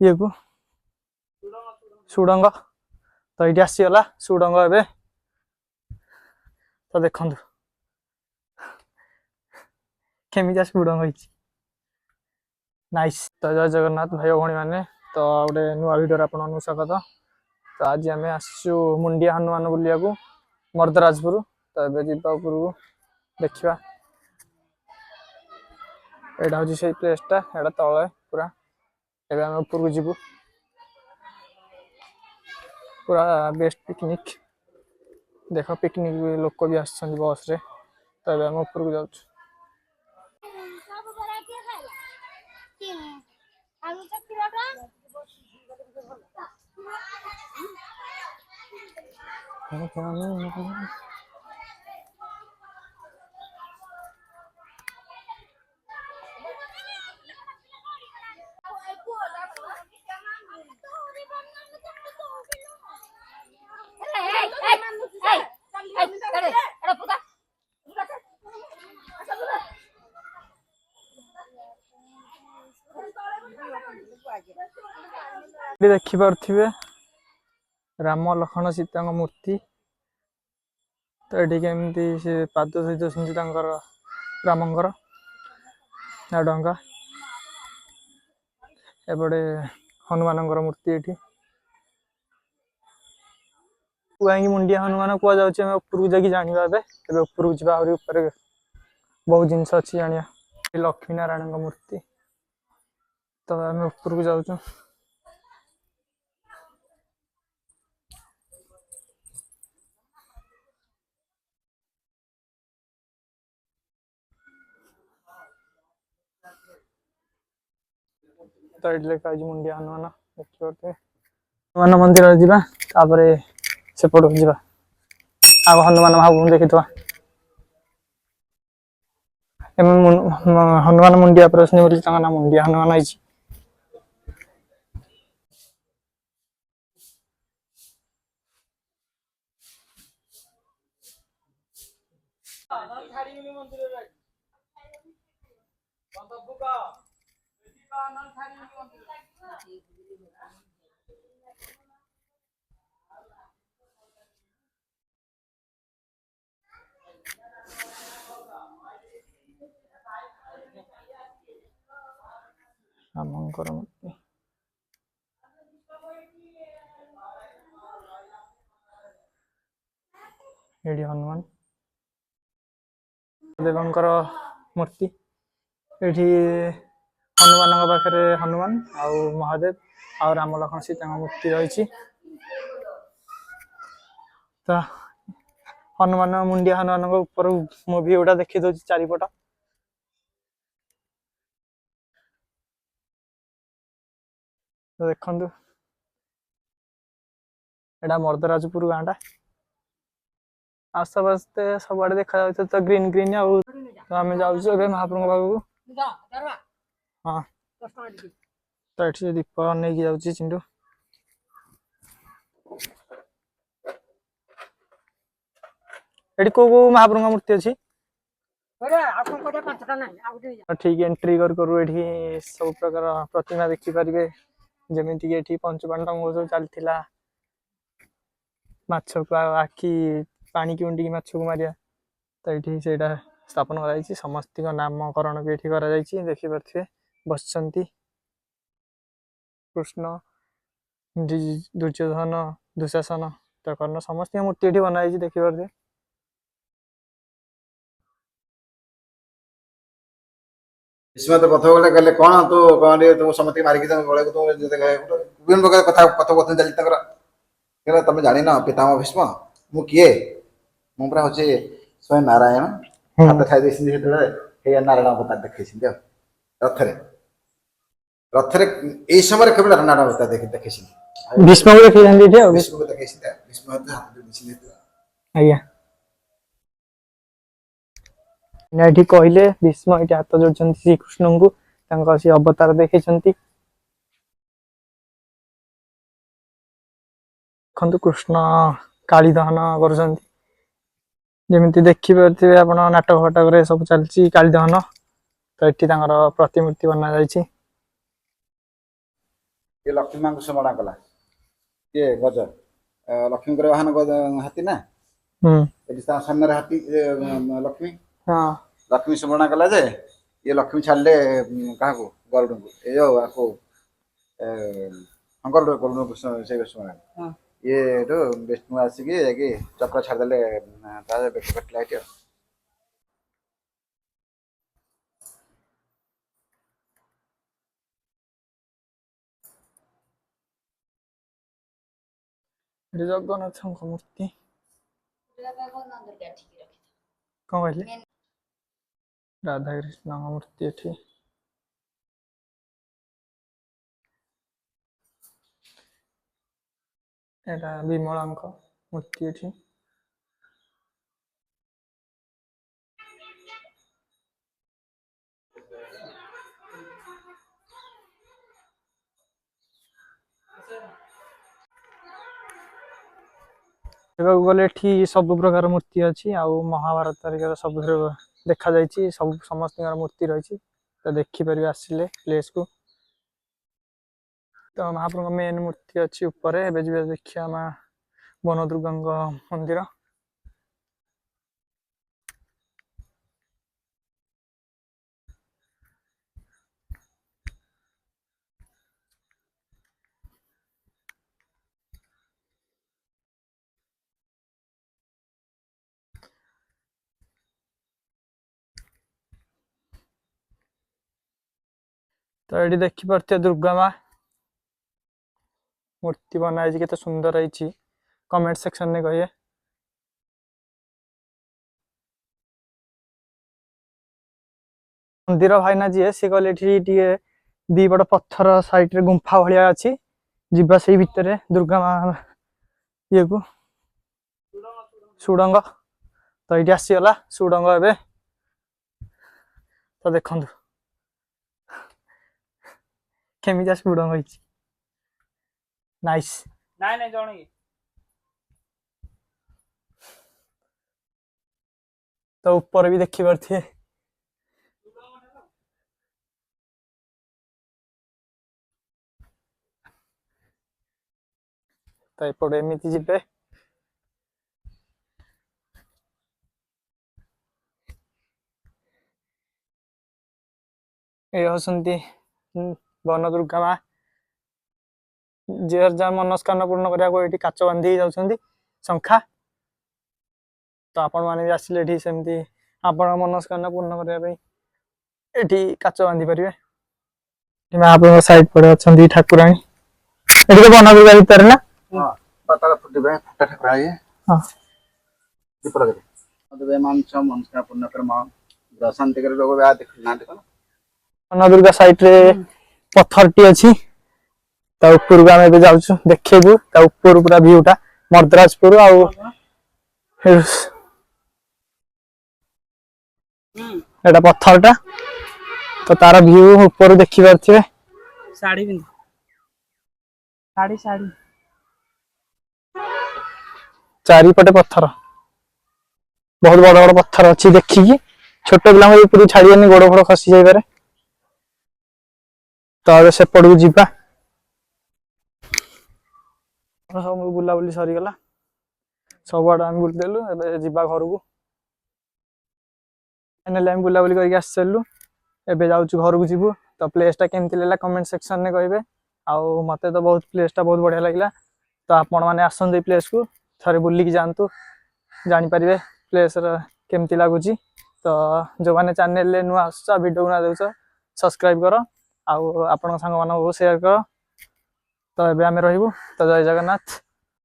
ये को सुडंग तो ये आसीगला सुडंग ए तो देखु केमिजा सुडंग नाइस। तो जय जगन्नाथ भाई भौणी मैंने तो गोटे नुआ भिडियो आपन स्वागत। तो आज आम आसु मुंडिया हनुमान बुलिया को मर्दराजपुर। तो ये जीवा उपरको देखा यहाँ हूँ से प्लेसटा यहाँ तले पूरा एवं आम उपरको जीवु पूरा बेस्ट पिकनिक देख पिकनिक लोक भी आस बस रे। तो ये आम उपरको जाऊँ देखिपे राम लक्ष्मण सीता मूर्ति। तो ये केमती से पाद सहित रामंकर डंगा एपटे हनुमान मूर्ति ये कहीं मुंडिया हनुमान कह जाऊँ उपरको जाकि जाना उपरको जा बहुत जिनस अच्छी जाना लक्ष्मी नारायण मूर्ति। तो आम उपरको जाऊँ तो ये लिखा मुंडिया हनुमान देखिए हनुमान मंदिर जापर सेपट जा आग हनुमान महाप्रभु देखी हनुमान मुंडिया प्रश्न बोली ना मुंडिया हनुमान है। रामंकर मूर्ति ये हनुमान देवंकर मूर्ति ये हनुमान पाखे हनुमान आउ महादेव आउ राम लक्ष्मण सीता मूर्ति रही। तो हनुमान मुंडिया हनुमान ऊपर मुवी गुड़ा देखी दौर चारिपट। तो देखु एटा मर्दराजपुर गाँटा आस्ते आस्ते सब आड़े देखा जाए तो ग्रीन ग्रीन आउ तो आम जाऊँ महाप्रभु पाखक। हाँ तो ये दीप नहीं जाऊँ चिंटू ये कौ कौ महाप्रभु मूर्ति अच्छी ठीक एंट्री करू सब प्रकार प्रतिमा देखिपारे जमीक पंचपांडव महोत्सव चलता माछ को आखि पानी की उंडी माछ को मारिया। तो ये से स्थापन कर समस्त नामकरण भी ये देखिपे बसंती कृष्ण दुर्योधन दुशासन तो कर्ण समस्त मूर्ति ये बनाई देखिपे। तो कथ गले कौन तू कौन तुम समस्त मारिक विभिन्न प्रकार कथा कथोपकथन चलती तुम जान ना पितामह भीष्म मु किए मुझे हूँ स्वयं नारायण हाथ खाई नारायण अवतार देखी रथरे रथरे यही समय केवल नारायण अवतार देखी भीष्म को देखी भीष्म को देखी भीष्म आज्ञा ये कहले भीष्म ये हाथ जोड़ श्रीकृष्ण को अवतार देखी देखु कृष्ण काली दहन करमती देखिपे आप नाटक फाटक सब चलती काली दहन। तो ये प्रतिमूर्ति बना जाइए ये लक्ष्मी माँ को समणा कला ये गज लक्ष्मी कर वाहन गज हाथी ना ये सामने हाथी लक्ष्मी हाँ लक्ष्मी समणा कला जे ये लक्ष्मी छाड़ले कहा को गरुड़ को ये जो आपको गरुड़ गरुड़ को से समणा ये तो विष्णु आसिकी जाके चक्र छाड़देले ताजे बेक कटला एटी ଜଗନ୍ନାଥଙ୍କ ମୂର୍ତ୍ତି କଣ କହିଲେ ରାଧାକୃଷ୍ଣଙ୍କ ମୂର୍ତ୍ତି ଏଠି ଏଟା ବିମଳାଙ୍କ ମୂର୍ତ୍ତି ଏଠି देखा गले एठी सब प्रकार मूर्ति अच्छी आउ महाभारत तारिकर सब देखा जाइए सब समस्त मूर्ति रही तो देखिपर आसिले प्लेस को तो महाप्रभु मेन मूर्ति अच्छी ऊपर एवं जी देखिए माँ वन दुर्गा मंदिर तो ये देखिपे दुर्गा माँ मूर्ति बनाई के सुंदर है कमेंट सेक्शन में कहिए मंदिर भाईना जी सी कहले दी बड़ पत्थर साइड रे गुंफा भाया अच्छी जीवा से भितर दुर्गा माँ ये को सुड़ंग तो ये आसीगला सुड़ंग एवं तो देखु केमिजा सुड़ंग होइछि नाइस नाइ नाइ जण तो ऊपर भी देखि पारथिए तो एपटे एमती जीवे ये हसंती वन दुर्गा माँ जी जहाँ मनस्कामना पूर्ण करने ये काच बांधी जाऊँच शंखा तो आपण मैंने भी आसिले ये सेमती आप मनस्कामना पूर्ण करने ये काच बांधि पारे महाप्रभु साइड पड़े अच्छा ठाकुराणी ये तो वन दुर्गा भितर ना वन दुर्गा साइड रे पत्थर टी अच्छी ऊपर को आम जाऊँ देखू ऊपर पूरा भ्यूटा मर्दराजपुर आटा पत्थरटा तो तार भ्यू ऊपर देखी पारे साड़ी साड़ी साड़ी चारिपटे पत्थर बहुत बड़ बड़ पत्थर अच्छी देखिकी छोट पिला ऊपर छाड़िए गोड़ फोड़ खसी जापे तो सेपट को जीवा सब बुलाबुली सरीगला सब आड़ आम बुलदेलु जीवा घर को फाइनाली आम बुलाबुली करके आसी सारू एबे जाऊँ घर को जीवु तो प्लेसटा केमती लगा कमेंट सेक्शन में कहे आउ मते तो बहुत प्लेसटा बहुत बढ़िया लगे तो आपण मैंने आसते प्लेस को थे बुलिकी जातु जापर प्लेस केमती लगुच तो जो मैंने चैनल नुआ आस वीडियो ना देख सब्सक्राइब कर आउ आपण सांग मान शेयर कर तो ये आम रही तो जय जगन्नाथ।